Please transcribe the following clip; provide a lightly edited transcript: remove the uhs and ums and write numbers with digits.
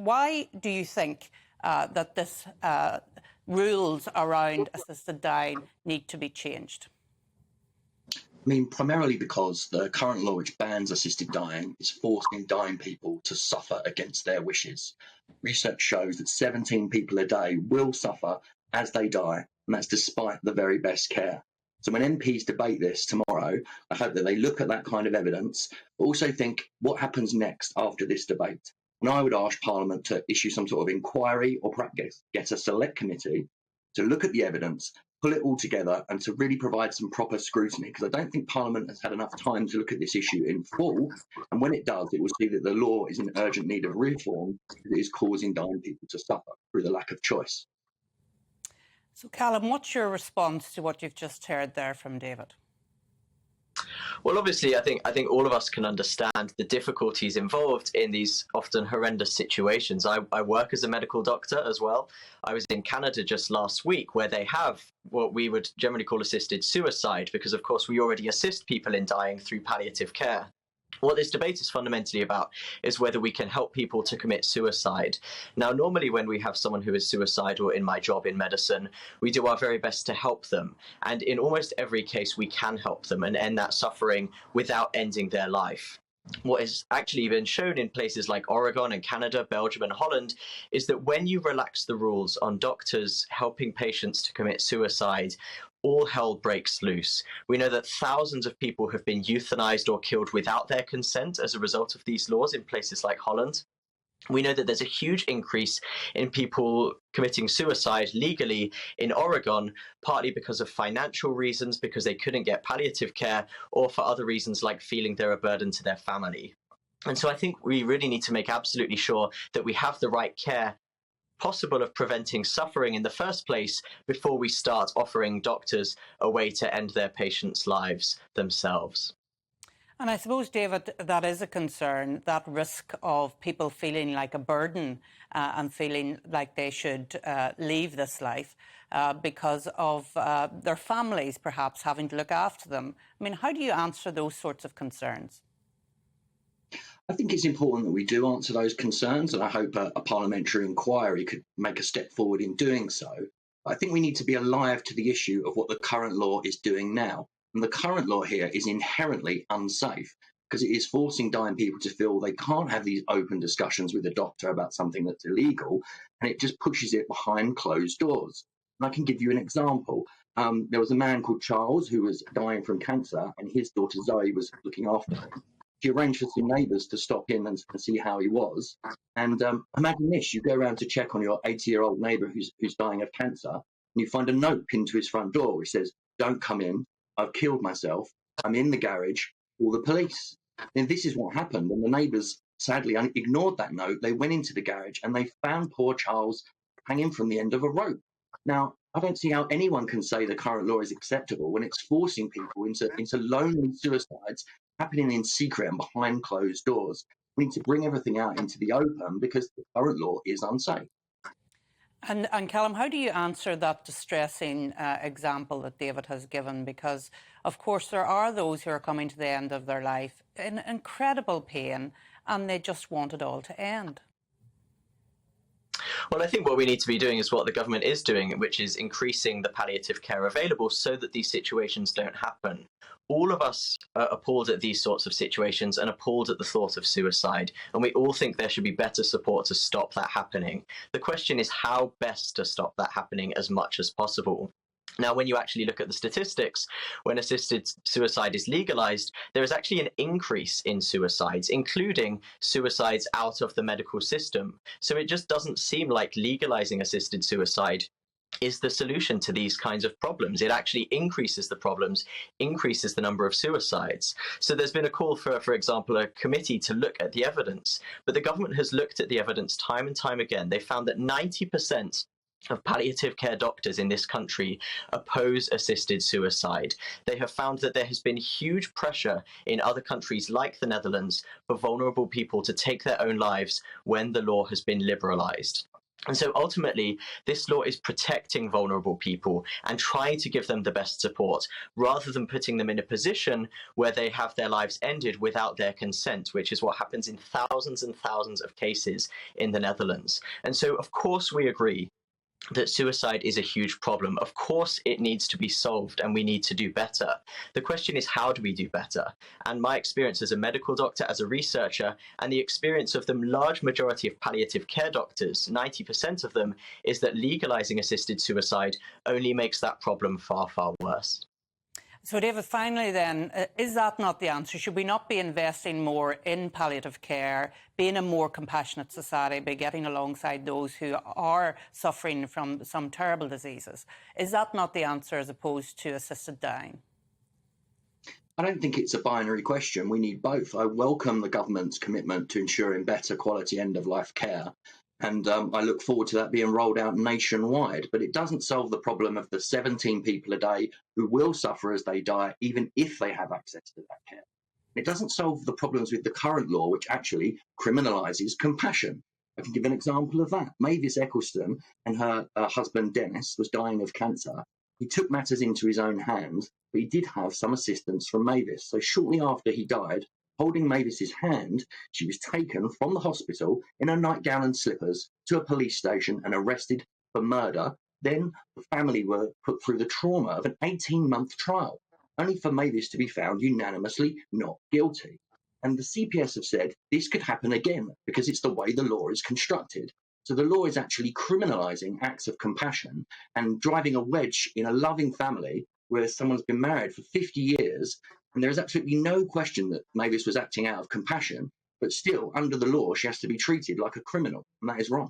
why do you think that this rules around assisted dying need to be changed? I mean, primarily because the current law which bans assisted dying is forcing dying people to suffer against their wishes. Research shows that 17 people a day will suffer as they die, and that's despite the very best care. So when MPs debate this tomorrow, I hope that they look at that kind of evidence, but also think what happens next after this debate. And I would ask Parliament to issue some sort of inquiry or perhaps get a select committee to look at the evidence, pull it all together and to really provide some proper scrutiny, because I don't think Parliament has had enough time to look at this issue in full. And when it does, it will see that the law is in urgent need of reform because it is causing dying people to suffer through the lack of choice. So, Calum, what's your response to what you've just heard there from David? Well, obviously, I think all of us can understand the difficulties involved in these often horrendous situations. I work as a medical doctor as well. I was in Canada just last week, where they have what we would generally call assisted suicide, because, of course, we already assist people in dying through palliative care. What this debate is fundamentally about is whether we can help people to commit suicide. Now, normally when we have someone who is suicidal in my job in medicine, we do our very best to help them. And in almost every case, we can help them and end that suffering without ending their life. What has actually been shown in places like Oregon and Canada, Belgium and Holland is that when you relax the rules on doctors helping patients to commit suicide, all hell breaks loose. We know that thousands of people have been euthanized or killed without their consent as a result of these laws in places like Holland. We know that there's a huge increase in people committing suicide legally in Oregon, partly because of financial reasons, because they couldn't get palliative care, or for other reasons like feeling they're a burden to their family. And so I think we really need to make absolutely sure that we have the right care possible of preventing suffering in the first place before we start offering doctors a way to end their patients' lives themselves. And I suppose, David, that is a concern, that risk of people feeling like a burden and feeling like they should leave this life because of their families perhaps having to look after them. I mean, how do you answer those sorts of concerns? I think it's important that we do answer those concerns, and I hope a parliamentary inquiry could make a step forward in doing so. But I think we need to be alive to the issue of what the current law is doing now. And the current law here is inherently unsafe because it is forcing dying people to feel they can't have these open discussions with a doctor about something that's illegal, and it just pushes it behind closed doors. And I can give you an example. There was a man called Charles who was dying from cancer, and his daughter Zoe was looking after him. She arranged for some neighbours to stop in and see how he was. And imagine this, you go around to check on your 80-year-old neighbour who's dying of cancer, and you find a note pinned to his front door which says, "Don't come in, I've killed myself, I'm in the garage, call the police." And this is what happened, and the neighbours sadly ignored that note. They went into the garage and they found poor Charles hanging from the end of a rope. Now, I don't see how anyone can say the current law is acceptable when it's forcing people into lonely suicides happening in secret and behind closed doors. We need to bring everything out into the open because the current law is unsafe. And Calum, how do you answer that distressing example that David has given? Because, of course, there are those who are coming to the end of their life in incredible pain and they just want it all to end. Well, I think what we need to be doing is what the government is doing, which is increasing the palliative care available so that these situations don't happen. All of us are appalled at these sorts of situations and appalled at the thought of suicide, and we all think there should be better support to stop that happening. The question is how best to stop that happening as much as possible. Now, when you actually look at the statistics, when assisted suicide is legalized, there is actually an increase in suicides, including suicides out of the medical system. So it just doesn't seem like legalizing assisted suicide is the solution to these kinds of problems. It actually increases the problems, increases the number of suicides. So there's been a call for example, a committee to look at the evidence, but the government has looked at the evidence time and time again. They found that 90% of palliative care doctors in this country oppose assisted suicide. They have found that there has been huge pressure in other countries like the Netherlands for vulnerable people to take their own lives when the law has been liberalized. And so ultimately, this law is protecting vulnerable people and trying to give them the best support, rather than putting them in a position where they have their lives ended without their consent, which is what happens in thousands and thousands of cases in the Netherlands. And so, of course, we agree that suicide is a huge problem. Of course, it needs to be solved and we need to do better. The question is, how do we do better? And my experience as a medical doctor, as a researcher, and the experience of the large majority of palliative care doctors, 90% of them, is that legalizing assisted suicide only makes that problem far, far worse. So, David, finally then, is that not the answer? Should we not be investing more in palliative care, being a more compassionate society, by getting alongside those who are suffering from some terrible diseases? Is that not the answer, as opposed to assisted dying? I don't think it's a binary question. We need both. I welcome the government's commitment to ensuring better quality end-of-life care. And I look forward to that being rolled out nationwide. But it doesn't solve the problem of the 17 people a day who will suffer as they die, even if they have access to that care. It doesn't solve the problems with the current law, which actually criminalises compassion. I can give an example of that. Mavis Eccleston and her husband Dennis was dying of cancer. He took matters into his own hands, but he did have some assistance from Mavis. So shortly after he died, holding Mavis's hand, she was taken from the hospital in a nightgown and slippers to a police station and arrested for murder. Then the family were put through the trauma of an 18-month trial, only for Mavis to be found unanimously not guilty. And the CPS have said this could happen again because it's the way the law is constructed. So the law is actually criminalising acts of compassion and driving a wedge in a loving family where someone's been married for 50 years. And there is absolutely no question that Mavis was acting out of compassion, but still, under the law, she has to be treated like a criminal, and that is wrong.